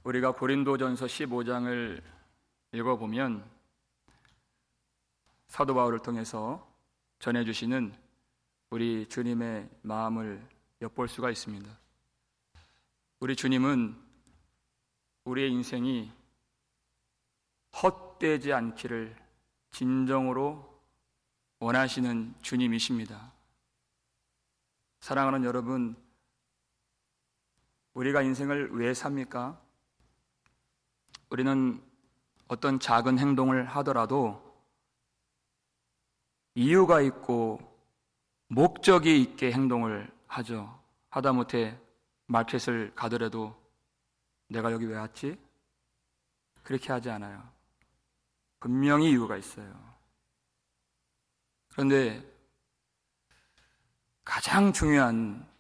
우리가 고린도전서 15장을 읽어보면 사도 바울을 통해서 전해주시는 우리 주님의 마음을 엿볼 수가 있습니다. 우리 주님은 우리의 인생이 헛되지 않기를 진정으로 원하시는 주님이십니다. 사랑하는 여러분, 우리가 인생을 왜 삽니까? 우리는 어떤 작은 행동을 하더라도 이유가 있고 목적이 있게 행동을 하죠. 하다못해 마켓을 가더라도 내가 여기 왜 왔지? 그렇게 하지 않아요. 분명히 이유가 있어요. 그런데 가장 중요한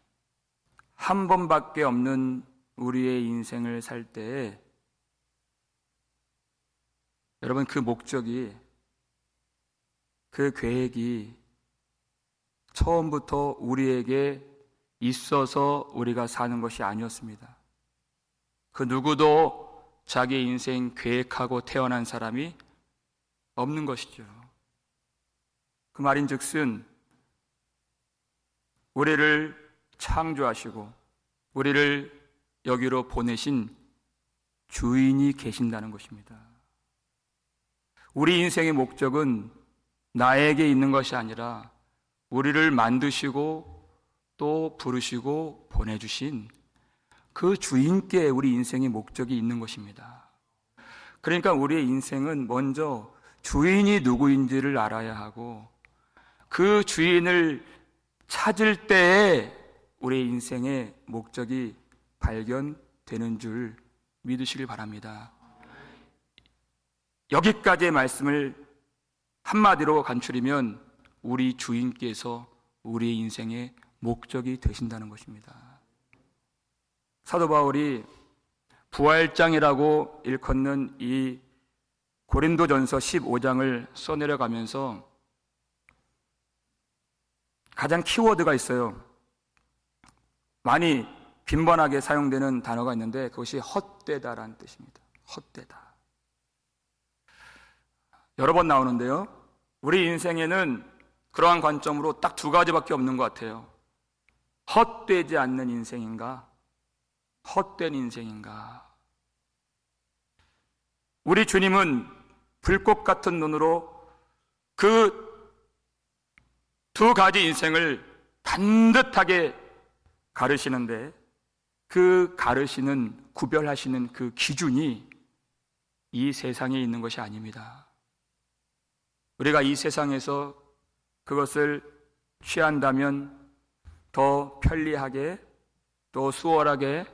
한 번밖에 없는 우리의 인생을 살 때에 여러분, 그 목적이, 그 계획이 처음부터 우리에게 있어서 우리가 사는 것이 아니었습니다. 그 누구도 자기 인생 계획하고 태어난 사람이 없는 것이죠. 그 말인즉슨 우리를 창조하시고 우리를 여기로 보내신 주인이 계신다는 것입니다. 우리 인생의 목적은 나에게 있는 것이 아니라 우리를 만드시고 또 부르시고 보내주신 그 주인께 우리 인생의 목적이 있는 것입니다. 그러니까 우리의 인생은 먼저 주인이 누구인지를 알아야 하고 그 주인을 찾을 때에 우리의 인생의 목적이 발견되는 줄 믿으시길 바랍니다. 여기까지의 말씀을 한마디로 간추리면 우리 주인께서 우리의 인생의 목적이 되신다는 것입니다. 사도 바울이 부활장이라고 일컫는 이 고린도전서 15장을 써내려가면서 가장 키워드가 있어요. 많이 빈번하게 사용되는 단어가 있는데 그것이 헛되다라는 뜻입니다. 헛되다. 여러 번 나오는데요, 우리 인생에는 그러한 관점으로 딱 두 가지밖에 없는 것 같아요. 헛되지 않는 인생인가? 헛된 인생인가? 우리 주님은 불꽃 같은 눈으로 그 두 가지 인생을 반듯하게 가르시는데 그 가르시는, 구별하시는 그 기준이 이 세상에 있는 것이 아닙니다. 우리가 이 세상에서 그것을 취한다면 더 편리하게 또 수월하게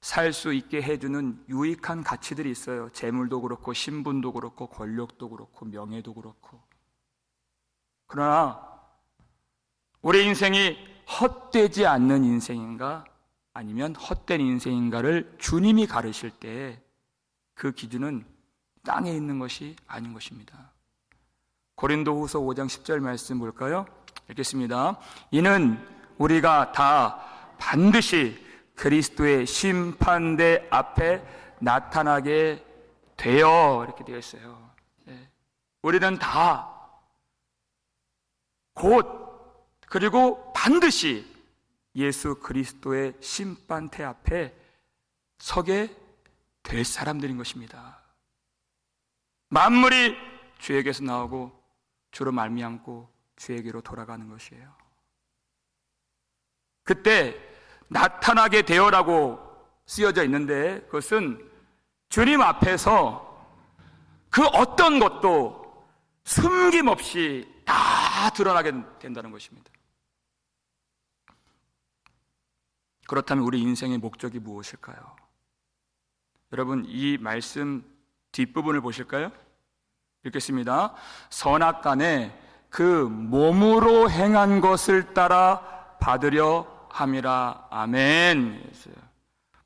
살 수 있게 해주는 유익한 가치들이 있어요. 재물도 그렇고 신분도 그렇고 권력도 그렇고 명예도 그렇고. 그러나 우리 인생이 헛되지 않는 인생인가 아니면 헛된 인생인가를 주님이 가르실 때 그 기준은 땅에 있는 것이 아닌 것입니다. 고린도후서 5장 10절 말씀 볼까요? 읽겠습니다. 이는 우리가 다 반드시 그리스도의 심판대 앞에 나타나게 되어, 이렇게 되어 있어요. 우리는 다 곧 그리고 반드시 예수 그리스도의 심판대 앞에 서게 될 사람들인 것입니다. 만물이 주에게서 나오고 주로 말미암고 주에게로 돌아가는 것이에요. 그때 나타나게 되어라고 쓰여져 있는데 그것은 주님 앞에서 그 어떤 것도 숨김없이 다 드러나게 된다는 것입니다. 그렇다면 우리 인생의 목적이 무엇일까요? 여러분, 이 말씀 뒷부분을 보실까요? 읽겠습니다. 선악간에 그 몸으로 행한 것을 따라 받으려 함이라. 아멘.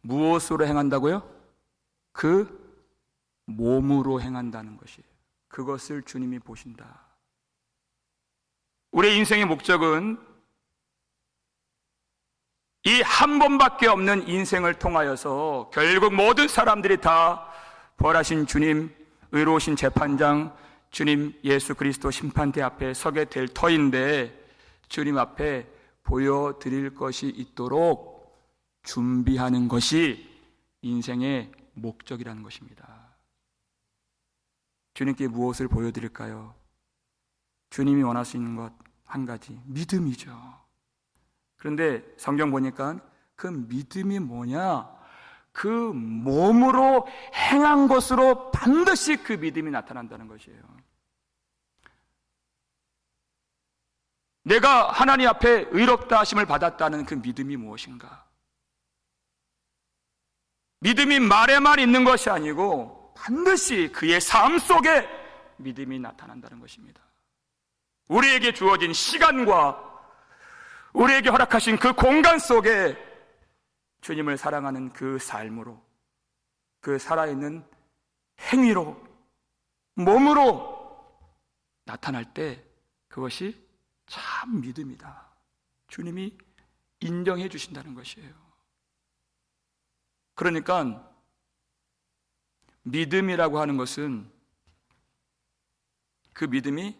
무엇으로 행한다고요? 그 몸으로 행한다는 것이에요. 그것을 주님이 보신다. 우리 인생의 목적은 이 한 번밖에 없는 인생을 통하여서 결국 모든 사람들이 다 부활하신 주님, 의로우신 재판장 주님 예수 그리스도 심판대 앞에 서게 될 터인데, 주님 앞에 보여드릴 것이 있도록 준비하는 것이 인생의 목적이라는 것입니다. 주님께 무엇을 보여드릴까요? 주님이 원하시는 것 한 가지, 믿음이죠. 그런데 성경 보니까 그 믿음이 뭐냐? 그 몸으로 행한 것으로 반드시 그 믿음이 나타난다는 것이에요. 내가 하나님 앞에 의롭다 하심을 받았다는 그 믿음이 무엇인가? 믿음이 말에만 있는 것이 아니고 반드시 그의 삶 속에 믿음이 나타난다는 것입니다. 우리에게 주어진 시간과 우리에게 허락하신 그 공간 속에 주님을 사랑하는 그 삶으로, 그 살아있는 행위로, 몸으로 나타날 때 그것이 참 믿음이다. 주님이 인정해 주신다는 것이에요. 그러니까 믿음이라고 하는 것은 그 믿음이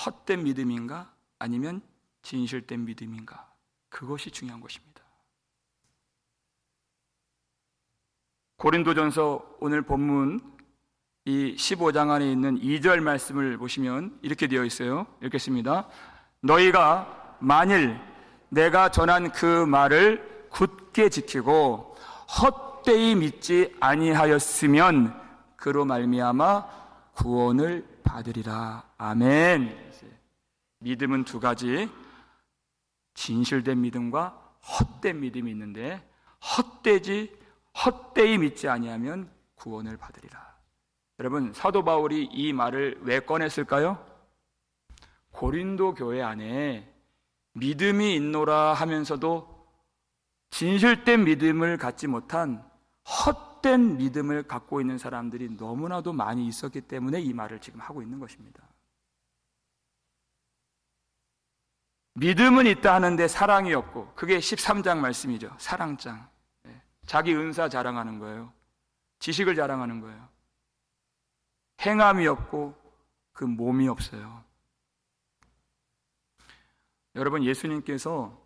헛된 믿음인가 아니면 진실된 믿음인가, 그것이 중요한 것입니다. 고린도전서 오늘 본문 이 15장 안에 있는 2절 말씀을 보시면 이렇게 되어 있어요. 읽겠습니다. 너희가 만일 내가 전한 그 말을 굳게 지키고 헛되이 믿지 아니하였으면 그로 말미암아 구원을 받으리라. 아멘. 믿음은 두 가지, 진실된 믿음과 헛된 믿음이 있는데, 헛되이 믿지 아니하면 구원을 받으리라. 여러분, 사도 바울이 이 말을 왜 꺼냈을까요? 고린도 교회 안에 믿음이 있노라 하면서도 진실된 믿음을 갖지 못한 헛된 믿음을 갖고 있는 사람들이 너무나도 많이 있었기 때문에 이 말을 지금 하고 있는 것입니다. 믿음은 있다 하는데 사랑이 없고, 그게 13장 말씀이죠. 사랑장. 자기 은사 자랑하는 거예요. 지식을 자랑하는 거예요. 행함이 없고 그 몸이 없어요. 여러분, 예수님께서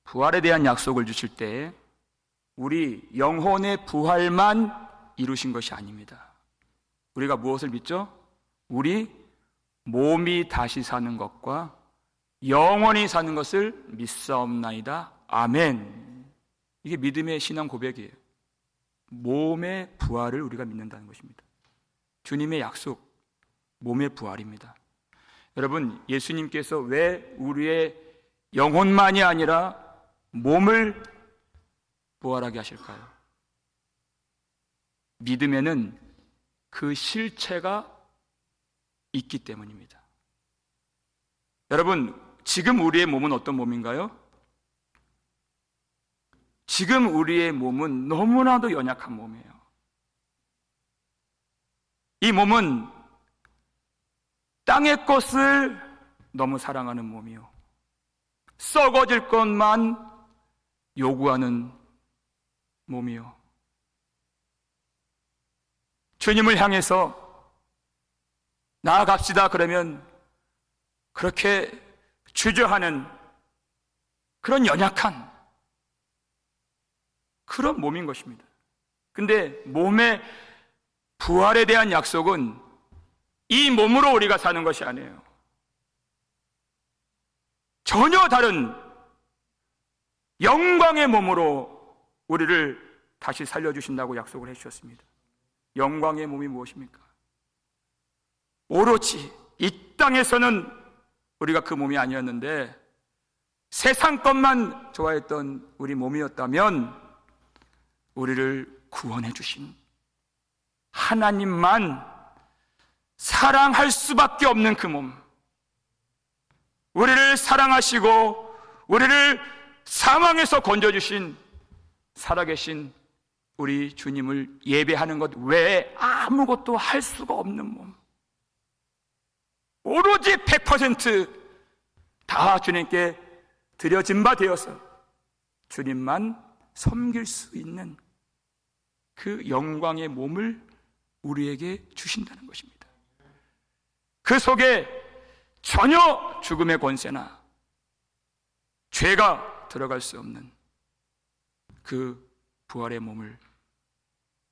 부활에 대한 약속을 주실 때 우리 영혼의 부활만 이루신 것이 아닙니다. 우리가 무엇을 믿죠? 우리 몸이 다시 사는 것과 영원히 사는 것을 믿사옵나이다. 아멘. 이게 믿음의 신앙 고백이에요. 몸의 부활을 우리가 믿는다는 것입니다. 주님의 약속, 몸의 부활입니다. 여러분, 예수님께서 왜 우리의 영혼만이 아니라 몸을 부활하게 하실까요? 믿음에는 그 실체가 있기 때문입니다. 여러분, 지금 우리의 몸은 어떤 몸인가요? 지금 우리의 몸은 너무나도 연약한 몸이에요. 이 몸은 땅의 것을 너무 사랑하는 몸이요, 썩어질 것만 요구하는 몸이요, 주님을 향해서 나아갑시다 그러면 그렇게 주저하는 그런 연약한 그런 몸인 것입니다. 근데 몸의 부활에 대한 약속은 이 몸으로 우리가 사는 것이 아니에요. 전혀 다른 영광의 몸으로 우리를 다시 살려주신다고 약속을 해주셨습니다. 영광의 몸이 무엇입니까? 오로지 이 땅에서는 우리가 그 몸이 아니었는데 세상 것만 좋아했던 우리 몸이었다면 우리를 구원해 주신 하나님만 사랑할 수밖에 없는 그 몸, 우리를 사랑하시고 우리를 사망에서 건져주신 살아계신 우리 주님을 예배하는 것 외에 아무것도 할 수가 없는 몸, 오로지 100% 다 주님께 드려진 바 되어서 주님만 섬길 수 있는 그 영광의 몸을 우리에게 주신다는 것입니다. 그 속에 전혀 죽음의 권세나 죄가 들어갈 수 없는 그 부활의 몸을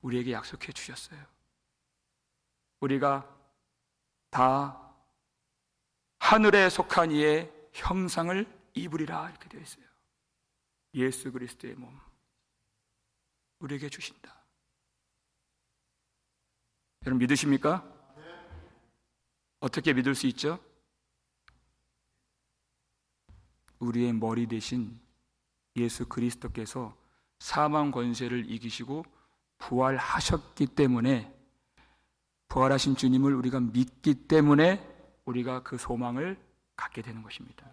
우리에게 약속해 주셨어요. 우리가 다 하늘에 속한 이의 형상을 입으리라 이렇게 되어 있어요. 예수 그리스도의 몸 우리에게 주신다. 여러분 믿으십니까? 어떻게 믿을 수 있죠? 우리의 머리 대신 예수 그리스도께서 사망 권세를 이기시고 부활하셨기 때문에, 부활하신 주님을 우리가 믿기 때문에 우리가 그 소망을 갖게 되는 것입니다.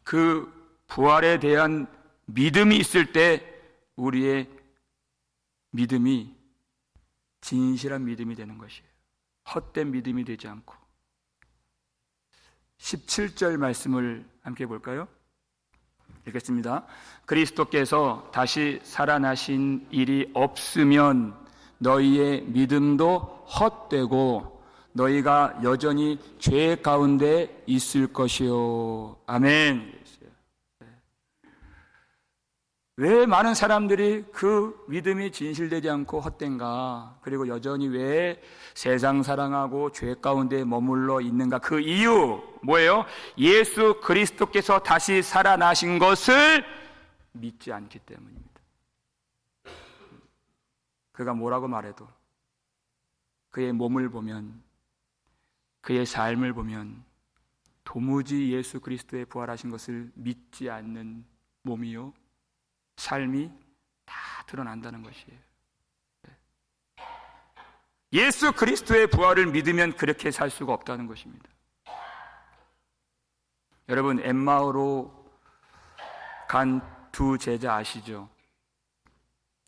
그 부활에 대한 믿음이 있을 때 우리의 믿음이 진실한 믿음이 되는 것이에요. 헛된 믿음이 되지 않고. 17절 말씀을 함께 볼까요? 읽겠습니다. 그리스도께서 다시 살아나신 일이 없으면 너희의 믿음도 헛되고 너희가 여전히 죄 가운데 있을 것이요. 아멘. 왜 많은 사람들이 그 믿음이 진실되지 않고 헛된가? 그리고 여전히 왜 세상 사랑하고 죄 가운데 머물러 있는가? 그 이유 뭐예요? 예수 그리스도께서 다시 살아나신 것을 믿지 않기 때문입니다. 그가 뭐라고 말해도 그의 몸을 보면, 그의 삶을 보면 도무지 예수 그리스도의 부활하신 것을 믿지 않는 몸이요 삶이 다 드러난다는 것이에요. 예수 그리스도의 부활을 믿으면 그렇게 살 수가 없다는 것입니다. 여러분 엠마오로 간 두 제자 아시죠?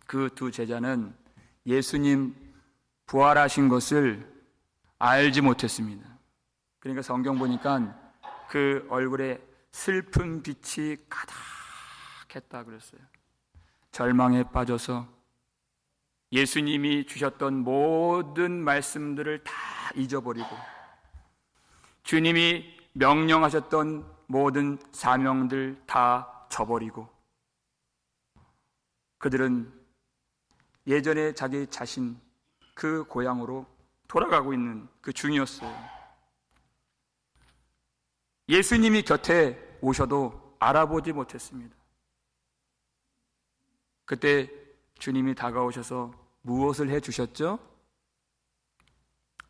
그 두 제자는 예수님 부활하신 것을 알지 못했습니다. 그러니까 성경 보니까 그 얼굴에 슬픈 빛이 가득했다 그랬어요. 절망에 빠져서 예수님이 주셨던 모든 말씀들을 다 잊어버리고 주님이 명령하셨던 모든 사명들 다 저버리고 그들은 예전에 자기 자신 그 고향으로 돌아가고 있는 그 중이었어요. 예수님이 곁에 오셔도 알아보지 못했습니다. 그때 주님이 다가오셔서 무엇을 해주셨죠?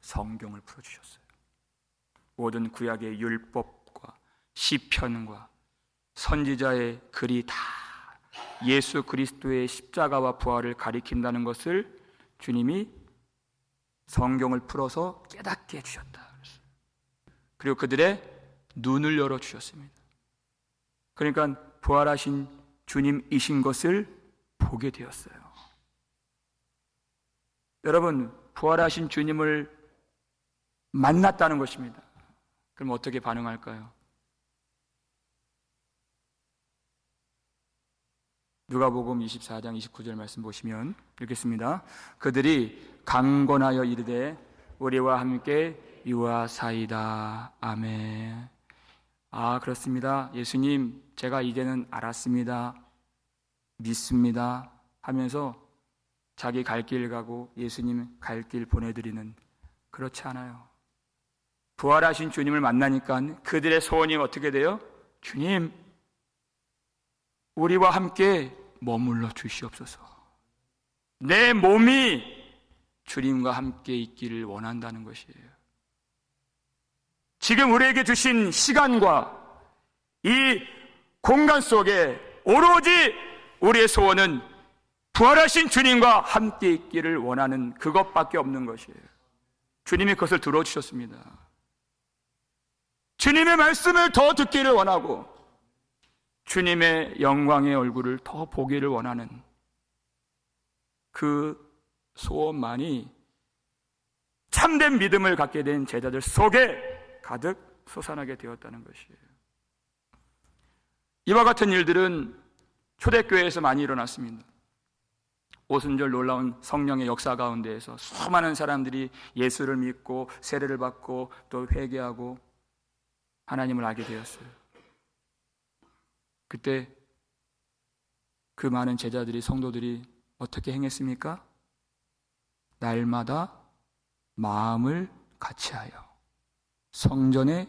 성경을 풀어주셨어요. 모든 구약의 율법과 시편과 선지자의 글이 다 예수 그리스도의 십자가와 부활을 가리킨다는 것을 주님이 성경을 풀어서 깨닫게 해주셨다. 그리고 그들의 눈을 열어주셨습니다. 그러니까 부활하신 주님이신 것을 보게 되었어요. 여러분, 부활하신 주님을 만났다는 것입니다. 그럼 어떻게 반응할까요? 누가복음 24장 29절 말씀 보시면 읽겠습니다. 그들이 강권하여 이르되 우리와 함께 유하사이다. 아멘. 아, 그렇습니다. 예수님, 제가 이제는 알았습니다. 믿습니다. 하면서 자기 갈 길 가고 예수님 갈 길 보내드리는, 그렇지 않아요. 부활하신 주님을 만나니까 그들의 소원이 어떻게 돼요? 주님, 우리와 함께 머물러 주시옵소서. 내 몸이 주님과 함께 있기를 원한다는 것이에요. 지금 우리에게 주신 시간과 이 공간 속에 오로지 우리의 소원은 부활하신 주님과 함께 있기를 원하는 그것밖에 없는 것이에요. 주님이 그것을 들어주셨습니다. 주님의 말씀을 더 듣기를 원하고 주님의 영광의 얼굴을 더 보기를 원하는 그 소원만이 참된 믿음을 갖게 된 제자들 속에 가득 솟아나게 되었다는 것이에요. 이와 같은 일들은 초대교회에서 많이 일어났습니다. 오순절 놀라운 성령의 역사 가운데에서 수많은 사람들이 예수를 믿고 세례를 받고 또 회개하고 하나님을 알게 되었어요. 그때 그 많은 제자들이, 성도들이 어떻게 행했습니까? 날마다 마음을 같이하여 성전에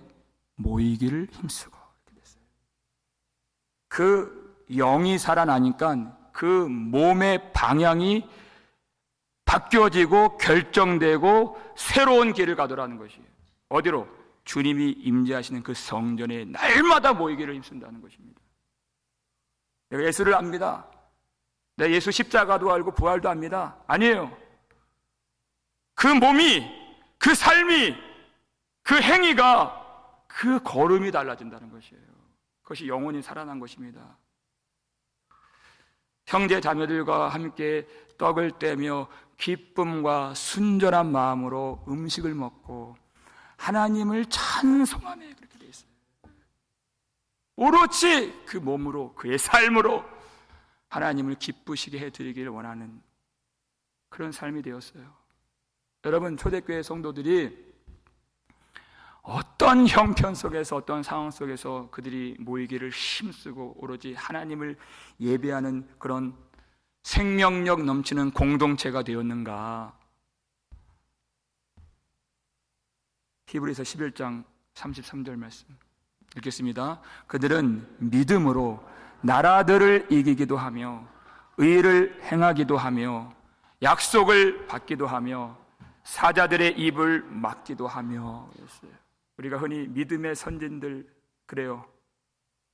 모이기를 힘쓰고 이렇게 됐어요. 그 영이 살아나니까 그 몸의 방향이 바뀌어지고 결정되고 새로운 길을 가더라는 것이에요. 어디로? 주님이 임재하시는 그 성전에 날마다 모이기를 힘쓴다는 것입니다. 내가 예수를 압니다. 내가 예수 십자가도 알고 부활도 압니다. 아니에요. 그 몸이, 그 삶이, 그 행위가, 그 걸음이 달라진다는 것이에요. 그것이 영혼이 살아난 것입니다. 형제 자매들과 함께 떡을 떼며 기쁨과 순전한 마음으로 음식을 먹고 하나님을 찬송하며 그렇게 되어 있어요. 오로지 그 몸으로, 그의 삶으로 하나님을 기쁘시게 해드리기를 원하는 그런 삶이 되었어요. 여러분, 초대교회 성도들이 어떤 형편 속에서, 어떤 상황 속에서 그들이 모이기를 힘쓰고 오로지 하나님을 예배하는 그런 생명력 넘치는 공동체가 되었는가? 히브리서 11장 33절 말씀 읽겠습니다. 그들은 믿음으로 나라들을 이기기도 하며 의를 행하기도 하며 약속을 받기도 하며 사자들의 입을 막기도 하며 그랬어요. 우리가 흔히 믿음의 선진들 그래요.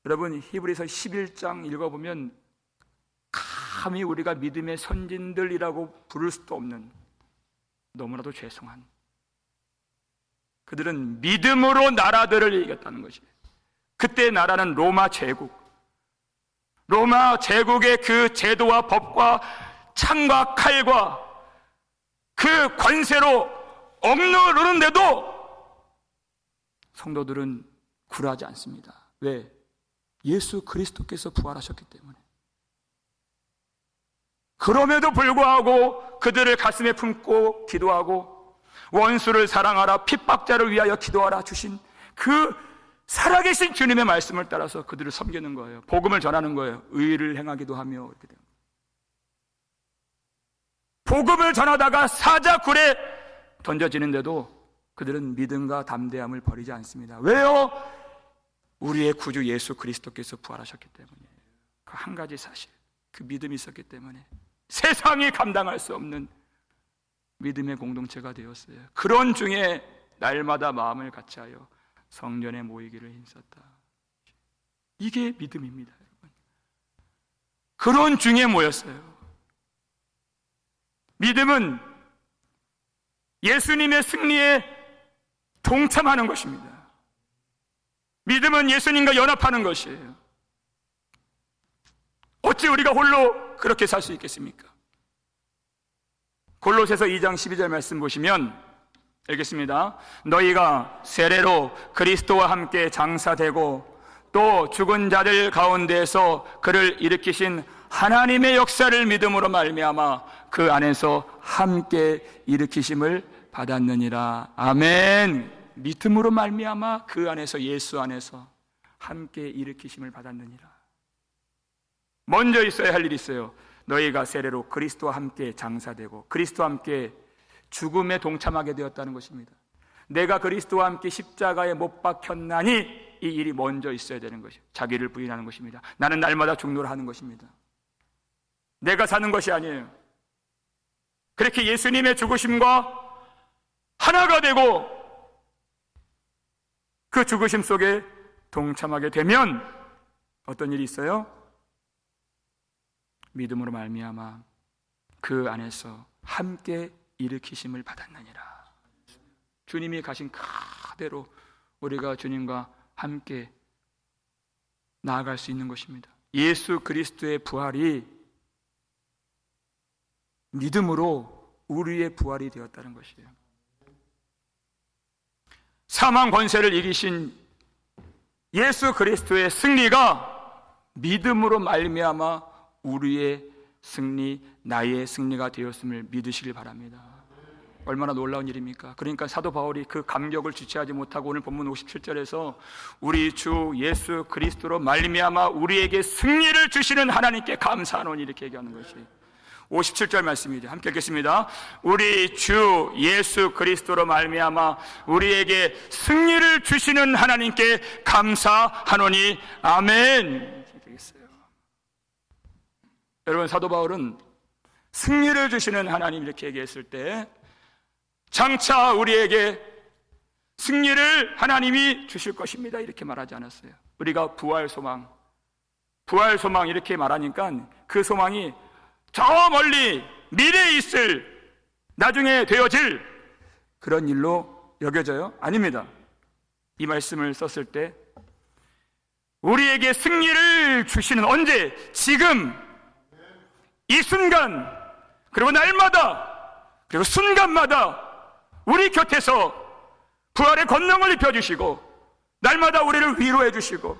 여러분, 히브리서 11장 읽어보면 감히 우리가 믿음의 선진들이라고 부를 수도 없는 너무나도 죄송한, 그들은 믿음으로 나라들을 이겼다는 것이에요. 그때 나라는 로마 제국, 로마 제국의 그 제도와 법과 창과 칼과 그 관세로 억누르는데도 성도들은 굴하지 않습니다. 왜? 예수 그리스도께서 부활하셨기 때문에. 그럼에도 불구하고 그들을 가슴에 품고 기도하고 원수를 사랑하라, 핍박자를 위하여 기도하라 주신 그 살아계신 주님의 말씀을 따라서 그들을 섬기는 거예요. 복음을 전하는 거예요. 의를 행하기도 하며 이렇게 됩니다. 복음을 전하다가 사자굴에 던져지는데도 그들은 믿음과 담대함을 버리지 않습니다. 왜요? 우리의 구주 예수 그리스도께서 부활하셨기 때문이에요. 그 한 가지 사실, 그 믿음이 있었기 때문에 세상이 감당할 수 없는 믿음의 공동체가 되었어요. 그런 중에 날마다 마음을 같이하여 성전에 모이기를 힘썼다. 이게 믿음입니다, 여러분. 그런 중에 모였어요. 믿음은 예수님의 승리에 동참하는 것입니다. 믿음은 예수님과 연합하는 것이에요. 어찌 우리가 홀로 그렇게 살 수 있겠습니까? 골로새서 2장 12절 말씀 보시면 읽겠습니다. 너희가 세례로 그리스도와 함께 장사되고 또 죽은 자들 가운데에서 그를 일으키신 하나님의 역사를 믿음으로 말미암아 그 안에서 함께 일으키심을 받았느니라. 아멘. 믿음으로 말미암아 그 안에서, 예수 안에서 함께 일으키심을 받았느니라. 먼저 있어야 할 일이 있어요. 너희가 세례로 그리스도와 함께 장사되고 그리스도와 함께 죽음에 동참하게 되었다는 것입니다. 내가 그리스도와 함께 십자가에 못 박혔나니 이 일이 먼저 있어야 되는 것이에요. 자기를 부인하는 것입니다. 나는 날마다 죽노라 하는 것입니다. 내가 사는 것이 아니에요. 그렇게 예수님의 죽으심과 하나가 되고 그 죽으심 속에 동참하게 되면 어떤 일이 있어요? 믿음으로 말미암아 그 안에서 함께 일으키심을 받았느니라. 주님이 가신 그대로 우리가 주님과 함께 나아갈 수 있는 것입니다. 예수 그리스도의 부활이 믿음으로 우리의 부활이 되었다는 것이에요. 사망 권세를 이기신 예수 그리스도의 승리가 믿음으로 말미암아 우리의 승리, 나의 승리가 되었음을 믿으시길 바랍니다. 얼마나 놀라운 일입니까? 그러니까 사도 바울이 그 감격을 주체하지 못하고 오늘 본문 57절에서 우리 주 예수 그리스도로 말미암아 우리에게 승리를 주시는 하나님께 감사하노니 이렇게 얘기하는 것이 57절 말씀이죠. 함께 읽겠습니다. 우리 주 예수 그리스도로 말미암아 우리에게 승리를 주시는 하나님께 감사하노니 아멘. 여러분, 사도 바울은 승리를 주시는 하나님 이렇게 얘기했을 때 장차 우리에게 승리를 하나님이 주실 것입니다 이렇게 말하지 않았어요. 우리가 부활 소망 이렇게 말하니까 그 소망이 저 멀리 미래에 있을, 나중에 되어질 그런 일로 여겨져요? 아닙니다. 이 말씀을 썼을 때 우리에게 승리를 주시는, 언제? 지금 이 순간, 그리고 날마다, 그리고 순간마다 우리 곁에서 부활의 권능을 입혀주시고 날마다 우리를 위로해 주시고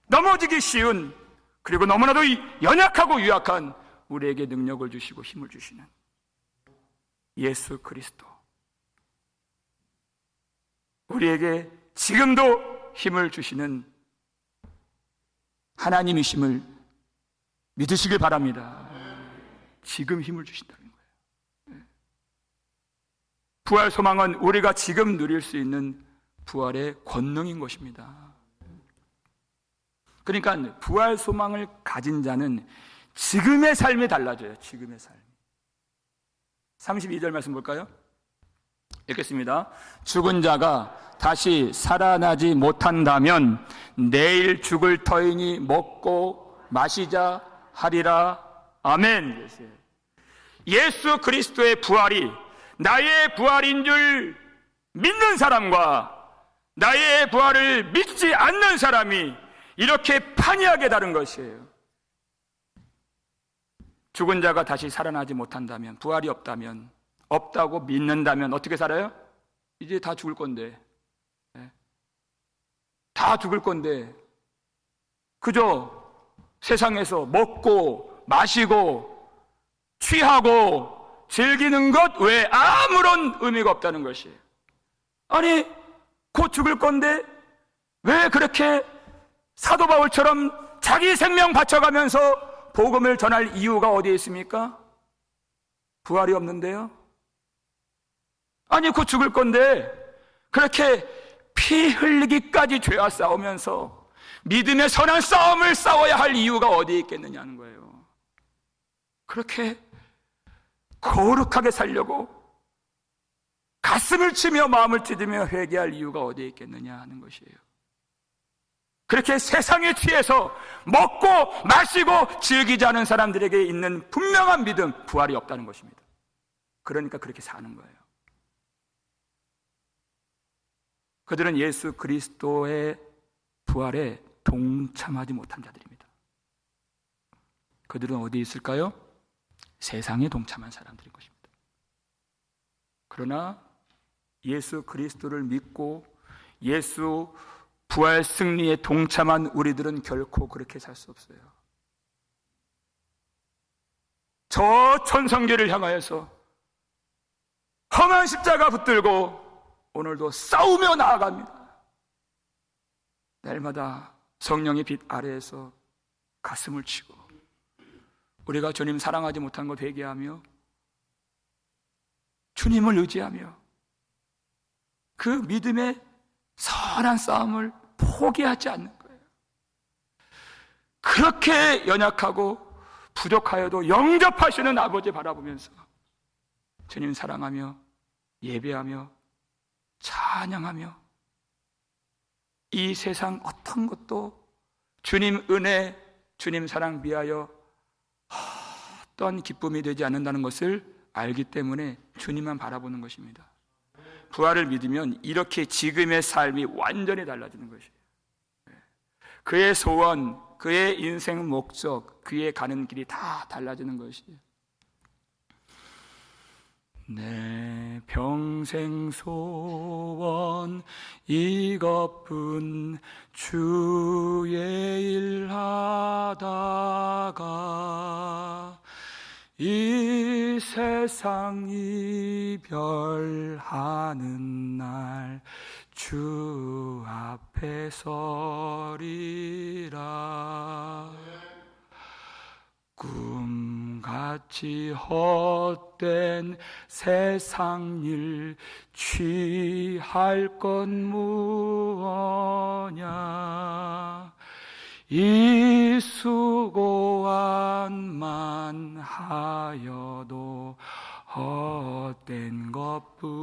넘어지기 쉬운, 그리고 너무나도 연약하고 유약한 우리에게 능력을 주시고 힘을 주시는 예수 그리스도, 우리에게 지금도 힘을 주시는 하나님이심을 믿으시길 바랍니다. 지금 힘을 주신다는 거예요. 부활 소망은 우리가 지금 누릴 수 있는 부활의 권능인 것입니다. 그러니까 부활 소망을 가진 자는 지금의 삶이 달라져요. 지금의 삶. 32절 말씀 볼까요? 읽겠습니다. 죽은 자가 다시 살아나지 못한다면 내일 죽을 터이니 먹고 마시자 하리라. 아멘. 예수 그리스도의 부활이 나의 부활인 줄 믿는 사람과 나의 부활을 믿지 않는 사람이 이렇게 판이하게 다른 것이에요. 죽은 자가 다시 살아나지 못한다면, 부활이 없다면, 없다고 믿는다면 어떻게 살아요? 이제 다 죽을 건데, 다 죽을 건데 그저 세상에서 먹고 마시고 취하고 즐기는 것 외에 아무런 의미가 없다는 것이에요. 아니, 곧 죽을 건데 왜 그렇게 사도 바울처럼 자기 생명 바쳐가면서 복음을 전할 이유가 어디에 있습니까? 부활이 없는데요. 아니, 곧 죽을 건데 그렇게 피 흘리기까지 죄와 싸우면서 믿음의 선한 싸움을 싸워야 할 이유가 어디에 있겠느냐는 거예요. 그렇게 거룩하게 살려고 가슴을 치며 마음을 찢으며 회개할 이유가 어디에 있겠느냐 하는 것이에요. 그렇게 세상에 취해서 먹고 마시고 즐기지 않은 사람들에게 있는 분명한 믿음, 부활이 없다는 것입니다. 그러니까 그렇게 사는 거예요. 그들은 예수 그리스도의 부활에 동참하지 못한 자들입니다. 그들은 어디에 있을까요? 세상에 동참한 사람들인 것입니다. 그러나 예수 그리스도를 믿고 예수 부활 승리에 동참한 우리들은 결코 그렇게 살 수 없어요. 저 천성계를 향하여서 험한 십자가 붙들고 오늘도 싸우며 나아갑니다. 날마다 성령의 빛 아래에서 가슴을 치고 우리가 주님 사랑하지 못한 것 회개하며 주님을 의지하며 그 믿음의 선한 싸움을 포기하지 않는 거예요. 그렇게 연약하고 부족하여도 영접하시는 아버지 바라보면서 주님 사랑하며 예배하며 찬양하며 이 세상 어떤 것도 주님 은혜, 주님 사랑 비하여 어떤 기쁨이 되지 않는다는 것을 알기 때문에 주님만 바라보는 것입니다. 부활을 믿으면 이렇게 지금의 삶이 완전히 달라지는 것이에요. 그의 소원, 그의 인생 목적, 그의 가는 길이 다 달라지는 것이에요. 내 평생 소원 이것뿐 주의 일 하다가 이 세상 이별하는 날 주 앞에 서리라. 꿈같이 헛된 세상 일 취할 건 무엇냐. 이 수고한만 하여도 헛된 것뿐일세.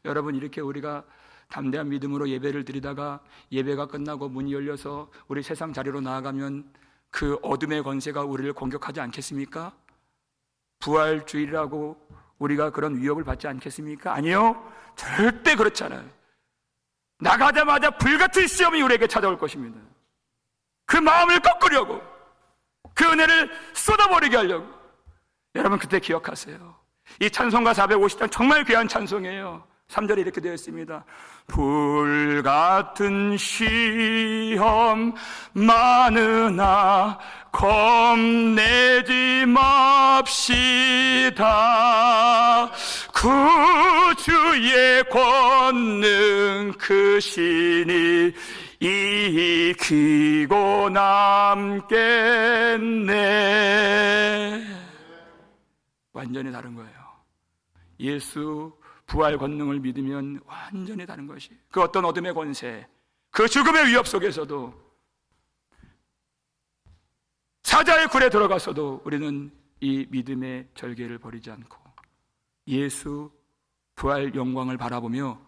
여러분, 이렇게 우리가 담대한 믿음으로 예배를 드리다가 예배가 끝나고 문이 열려서 우리 세상 자리로 나아가면 그 어둠의 권세가 우리를 공격하지 않겠습니까? 부활주의라고 우리가 그런 위협을 받지 않겠습니까? 아니요, 절대 그렇지 않아요. 나가자마자 불같은 시험이 우리에게 찾아올 것입니다. 그 마음을 꺾으려고, 그 은혜를 쏟아버리게 하려고. 여러분, 그때 기억하세요. 이 찬송가 450장 정말 귀한 찬송이에요. 3절에 이렇게 되어 있습니다. 불같은 시험 많으나 겁내지 맙시다. 구주의 권능 크시니 이기고 남겠네. 완전히 다른 거예요. 예수 부활 권능을 믿으면 완전히 다른 것이, 그 어떤 어둠의 권세, 그 죽음의 위협 속에서도, 사자의 굴에 들어가서도 우리는 이 믿음의 절개를 버리지 않고 예수 부활 영광을 바라보며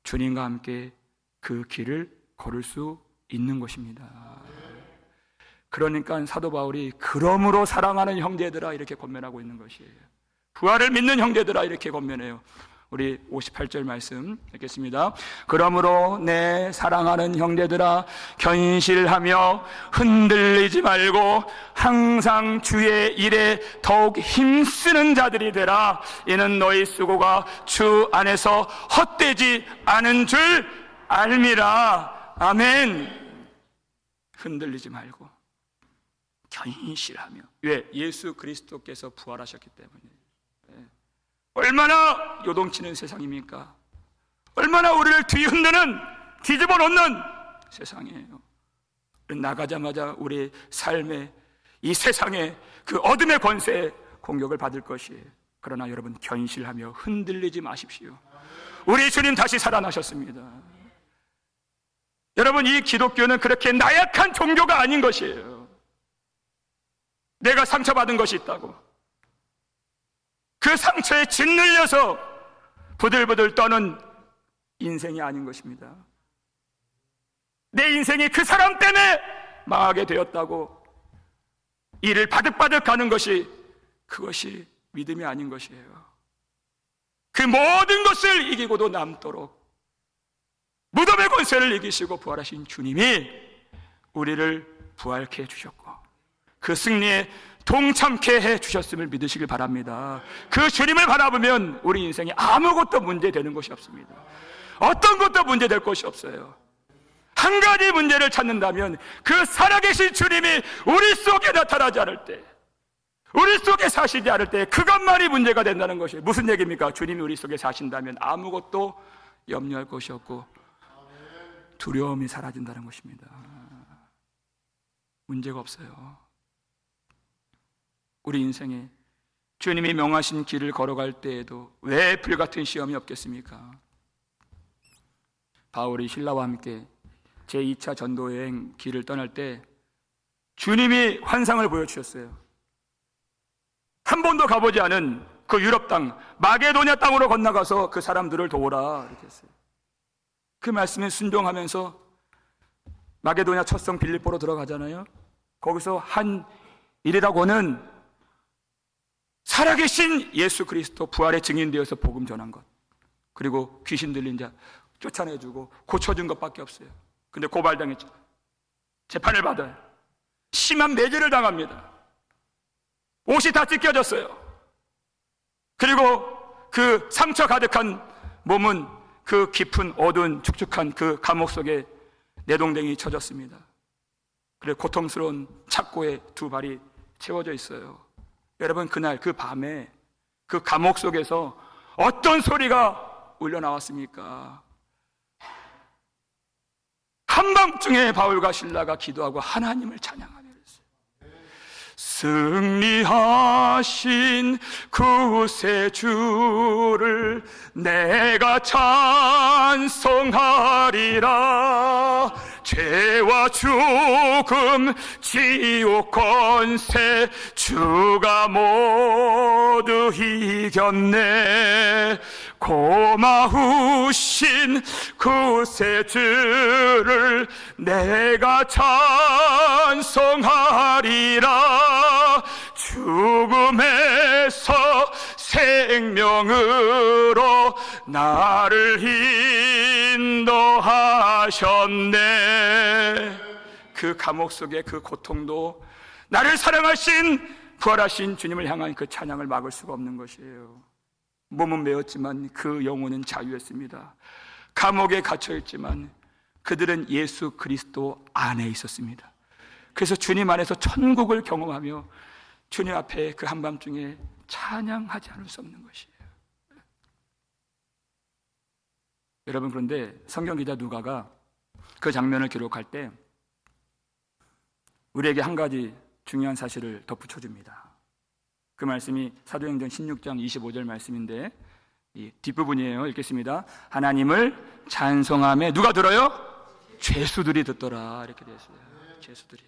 주님과 함께 그 길을 걸을 수 있는 것입니다. 그러니까 사도 바울이 그러므로 사랑하는 형제들아 이렇게 권면하고 있는 것이에요. 부활을 믿는 형제들아 이렇게 권면해요. 우리 58절 말씀 읽겠습니다. 그러므로 내 사랑하는 형제들아 견실하며 흔들리지 말고 항상 주의 일에 더욱 힘쓰는 자들이 되라. 이는 너희 수고가 주 안에서 헛되지 않은 줄 알미라. 아멘. 흔들리지 말고 견실하며. 왜? 예수 그리스도께서 부활하셨기 때문에. 얼마나 요동치는 세상입니까? 얼마나 우리를 뒤흔드는, 뒤집어 놓는 세상이에요. 나가자마자 우리 삶의 이 세상의 그 어둠의 권세에 공격을 받을 것이에요. 그러나 여러분 견실하며 흔들리지 마십시오. 우리 주님 다시 살아나셨습니다. 여러분, 이 기독교는 그렇게 나약한 종교가 아닌 것이에요. 내가 상처받은 것이 있다고 그 상처에 짓눌려서 부들부들 떠는 인생이 아닌 것입니다. 내 인생이 그 사람 때문에 망하게 되었다고 이를 바득바득 가는 것이, 그것이 믿음이 아닌 것이에요. 그 모든 것을 이기고도 남도록 무덤의 권세를 이기시고 부활하신 주님이 우리를 부활케 해주셨고 그 승리에 동참케 해주셨음을 믿으시길 바랍니다. 그 주님을 바라보면 우리 인생에 아무것도 문제되는 것이 없습니다. 어떤 것도 문제될 것이 없어요. 한 가지 문제를 찾는다면 그 살아계신 주님이 우리 속에 나타나지 않을 때, 우리 속에 사시지 않을 때 그것만이 문제가 된다는 것이 무슨 얘기입니까? 주님이 우리 속에 사신다면 아무것도 염려할 것이 없고 두려움이 사라진다는 것입니다. 문제가 없어요. 우리 인생에 주님이 명하신 길을 걸어갈 때에도 왜 불같은 시험이 없겠습니까? 바울이 신라와 함께 제2차 전도여행 길을 떠날 때 주님이 환상을 보여주셨어요. 한 번도 가보지 않은 그 유럽 땅, 마게도냐 땅으로 건너가서 그 사람들을 도우라 이렇게 했어요. 그 말씀에 순종하면서 마게도냐 첫성 빌립보로 들어가잖아요. 거기서 한 일이라고는 살아계신 예수 그리스도 부활의 증인되어서 복음 전한 것, 그리고 귀신 들린 자 쫓아내주고 고쳐준 것밖에 없어요. 근데 고발당했죠. 재판을 받아요. 심한 매질을 당합니다. 옷이 다 찢겨졌어요. 그리고 그 상처 가득한 몸은 그 깊은 어두운 축축한 그 감옥 속에 내동댕이 쳐졌습니다. 그리고 고통스러운 착고에 두 발이 채워져 있어요. 여러분, 그날 그 밤에 그 감옥 속에서 어떤 소리가 울려 나왔습니까? 한밤중에 바울과 실라가 기도하고 하나님을 찬양하며 승리하신 구세주를 내가 찬송하리라. 죄와 죽음 지옥 권세 주가 모두 이겼네. 고마우신 구세주를 내가 찬송하리라. 죽음에서 생명으로 나를 인도하셨네. 그 감옥 속의 그 고통도 나를 사랑하신 부활하신 주님을 향한 그 찬양을 막을 수가 없는 것이에요. 몸은 매었지만 그 영혼은 자유했습니다. 감옥에 갇혀있지만 그들은 예수 그리스도 안에 있었습니다. 그래서 주님 안에서 천국을 경험하며 주님 앞에 그 한밤중에 찬양하지 않을 수 없는 것이에요. 여러분, 그런데 성경 기자 누가가 그 장면을 기록할 때 우리에게 한 가지 중요한 사실을 덧붙여줍니다. 그 말씀이 사도행전 16장 25절 말씀인데 이 뒷부분이에요. 읽겠습니다. 하나님을 찬송하며 누가 들어요? 죄수들이 듣더라. 이렇게 되어 있어요. 죄수들이.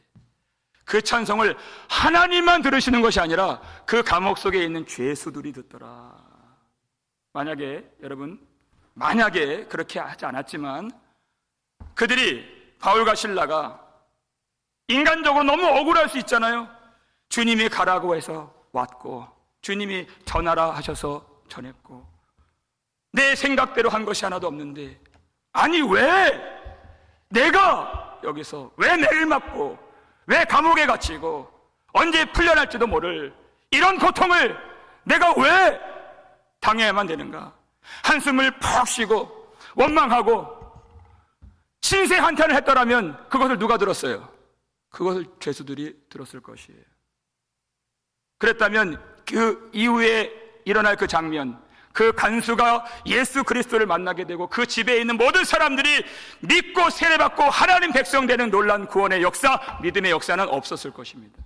그 찬송을 하나님만 들으시는 것이 아니라 그 감옥 속에 있는 죄수들이 듣더라. 만약에 그렇게 하지 않았지만 그들이 바울과 실라가 인간적으로 너무 억울할 수 있잖아요. 주님이 가라고 해서 왔고 주님이 전하라 하셔서 전했고 내 생각대로 한 것이 하나도 없는데 아니 왜 내가 여기서 왜 매를 맞고 왜 감옥에 갇히고 언제 풀려날지도 모를 이런 고통을 내가 왜 당해야만 되는가. 한숨을 푹 쉬고 원망하고 신세 한탄을 했더라면 그것을 누가 들었어요? 그것을 죄수들이 들었을 것이에요. 그랬다면 그 이후에 일어날 그 장면, 그 간수가 예수 그리스도를 만나게 되고 그 집에 있는 모든 사람들이 믿고 세례받고 하나님 백성 되는 놀라운 구원의 역사, 믿음의 역사는 없었을 것입니다.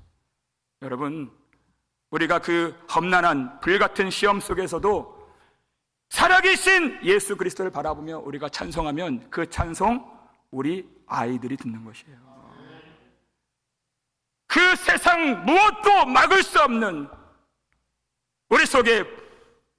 여러분, 우리가 그 험난한 불같은 시험 속에서도 살아계신 예수 그리스도를 바라보며 우리가 찬송하면 그 찬송 우리 아이들이 듣는 것이에요. 그 세상 무엇도 막을 수 없는 우리 속에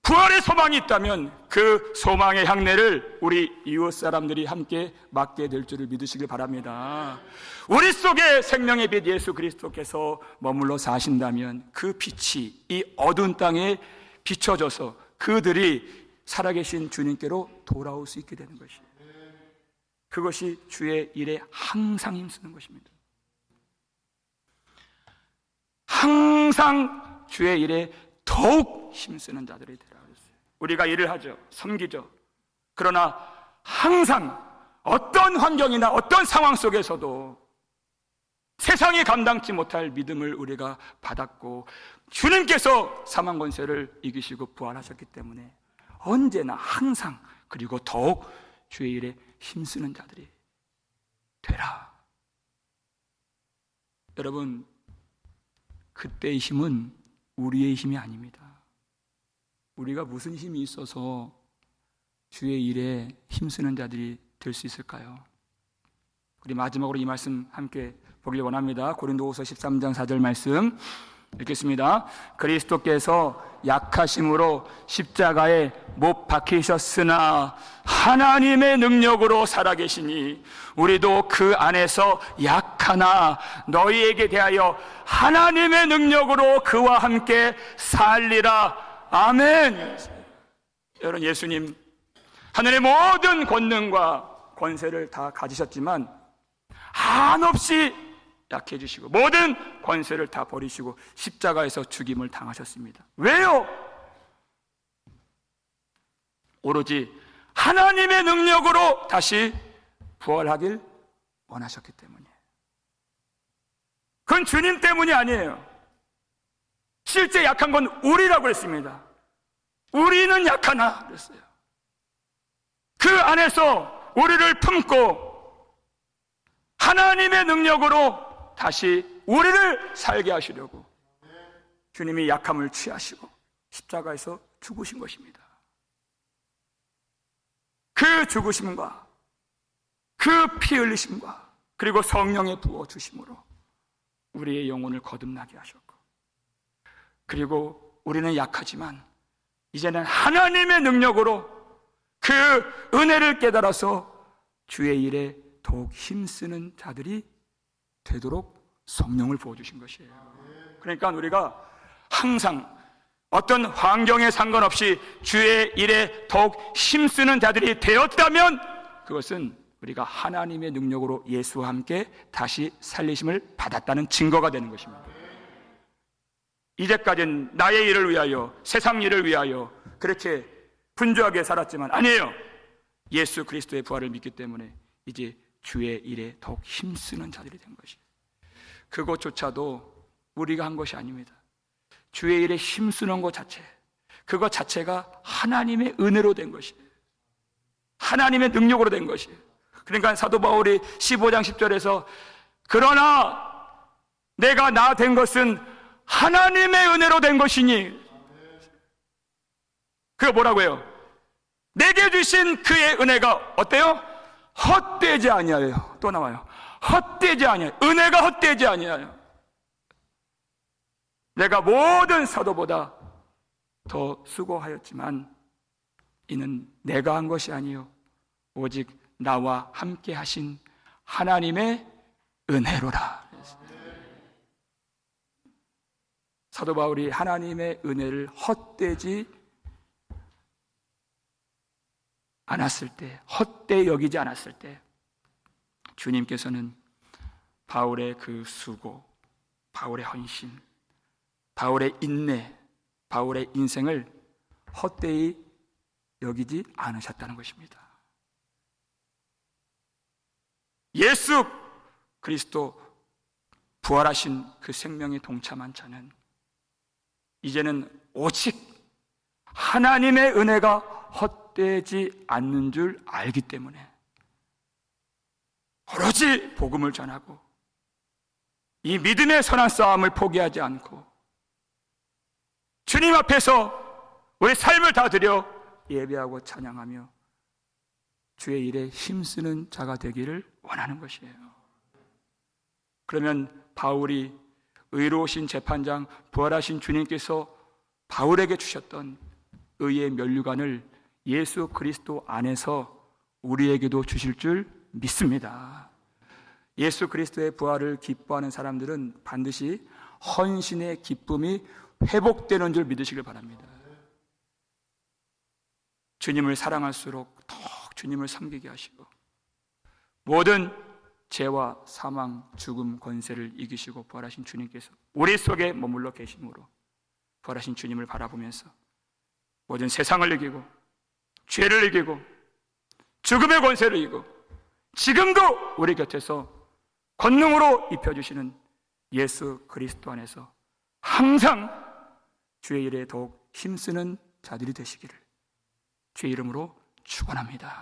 부활의 소망이 있다면 그 소망의 향내를 우리 이웃 사람들이 함께 맡게 될 줄을 믿으시길 바랍니다. 우리 속에 생명의 빛 예수 그리스도께서 머물러 사신다면 그 빛이 이 어두운 땅에 비춰져서 그들이 살아계신 주님께로 돌아올 수 있게 되는 것이에요. 그것이 주의 일에 항상 힘쓰는 것입니다. 항상 주의 일에 더욱 힘쓰는 자들이 되라 그랬어요. 우리가 일을 하죠. 섬기죠. 그러나 항상 어떤 환경이나 어떤 상황 속에서도 세상이 감당치 못할 믿음을 우리가 받았고 주님께서 사망 권세를 이기시고 부활하셨기 때문에 언제나 항상 그리고 더욱 주의 일에 힘쓰는 자들이 되라. 여러분, 그때의 힘은 우리의 힘이 아닙니다. 우리가 무슨 힘이 있어서 주의 일에 힘쓰는 자들이 될 수 있을까요? 우리 마지막으로 이 말씀 함께 보길 원합니다. 고린도후서 13장 4절 말씀 읽겠습니다. 그리스도께서 약하심으로 십자가에 못 박히셨으나 하나님의 능력으로 살아계시니 우리도 그 안에서 약하나 너희에게 대하여 하나님의 능력으로 그와 함께 살리라. 아멘. 여러분, 예수님 하늘의 모든 권능과 권세를 다 가지셨지만 한없이 약해지시고 모든 권세를 다 버리시고 십자가에서 죽임을 당하셨습니다. 왜요? 오로지 하나님의 능력으로 다시 부활하길 원하셨기 때문이에요. 그건 주님 때문이 아니에요. 실제 약한 건 우리라고 했습니다. 우리는 약하나 그랬어요. 그 안에서 우리를 품고 하나님의 능력으로 다시 우리를 살게 하시려고 주님이 약함을 취하시고 십자가에서 죽으신 것입니다. 그 죽으심과 그 피 흘리심과 그리고 성령의 부어주심으로 우리의 영혼을 거듭나게 하셨고, 그리고 우리는 약하지만 이제는 하나님의 능력으로 그 은혜를 깨달아서 주의 일에 더욱 힘쓰는 자들이 되도록 성령을 부어주신 것이에요. 그러니까 우리가 항상 어떤 환경에 상관없이 주의 일에 더욱 힘쓰는 자들이 되었다면 그것은 우리가 하나님의 능력으로 예수와 함께 다시 살리심을 받았다는 증거가 되는 것입니다. 이제까지는 나의 일을 위하여, 세상 일을 위하여 그렇게 분주하게 살았지만 아니에요. 예수 그리스도의 부활을 믿기 때문에 이제 주의 일에 더욱 힘쓰는 자들이 된 것이에요. 그것조차도 우리가 한 것이 아닙니다. 주의 일에 힘쓰는 것 자체, 그것 자체가 하나님의 은혜로 된 것이에요. 하나님의 능력으로 된 것이에요. 그러니까 사도 바울이 15장 10절에서 그러나 내가 나 된 것은 하나님의 은혜로 된 것이니, 그게 뭐라고 해요? 내게 주신 그의 은혜가 어때요? 헛되지 아니하여요. 또 나와요. 헛되지 아니하여. 은혜가 헛되지 아니하여. 내가 모든 사도보다 더 수고하였지만 이는 내가 한 것이 아니요 오직 나와 함께 하신 하나님의 은혜로라. 사도 바울이 하나님의 은혜를 헛되지 않았을 때, 헛되이 여기지 않았을 때 주님께서는 바울의 그 수고, 바울의 헌신, 바울의 인내, 바울의 인생을 헛되이 여기지 않으셨다는 것입니다. 예수 그리스도 부활하신 그 생명에 동참한 자는 이제는 오직 하나님의 은혜가 헛되지 않는 줄 알기 때문에 오로지 복음을 전하고 이 믿음의 선한 싸움을 포기하지 않고 주님 앞에서 우리 삶을 다 드려 예배하고 찬양하며 주의 일에 힘쓰는 자가 되기를 원하는 것이에요. 그러면 바울이 의로우신 재판장, 부활하신 주님께서 바울에게 주셨던 의의 면류관을 예수 그리스도 안에서 우리에게도 주실 줄 믿습니다. 예수 그리스도의 부활을 기뻐하는 사람들은 반드시 헌신의 기쁨이 회복되는 줄 믿으시길 바랍니다. 주님을 사랑할수록 더 주님을 섬기게 하시고 모든 죄와 사망, 죽음, 권세를 이기시고 부활하신 주님께서 우리 속에 머물러 계심으로 부활하신 주님을 바라보면서 모든 세상을 이기고 죄를 이기고 죽음의 권세를 이기고 지금도 우리 곁에서 권능으로 입혀주시는 예수 그리스도 안에서 항상 주의 일에 더욱 힘쓰는 자들이 되시기를 주의 이름으로 축원합니다.